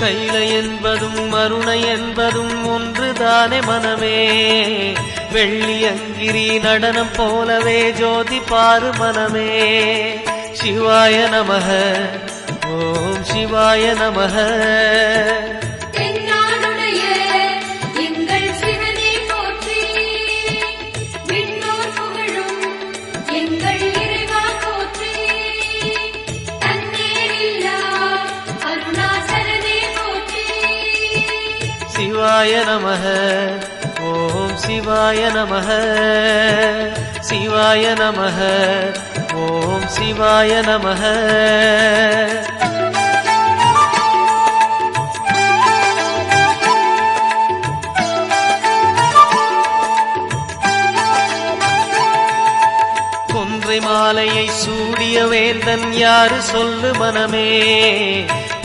கைலை என்பதும் மருணை என்பதும் ஒன்றுதானே மனமே. வெள்ளியங்கிரி நடனம் போலவே ஜோதி பாரு மனமே. சிவாய நமக ஓம் சிவாய நமக. சிவாய நமக ஓம் சிவாய நமக. சிவாய நமக ஓம் சிவாய நமக. கொன்றை மாலையை சூடிய வேந்தன் யாரு சொல்லு மனமே.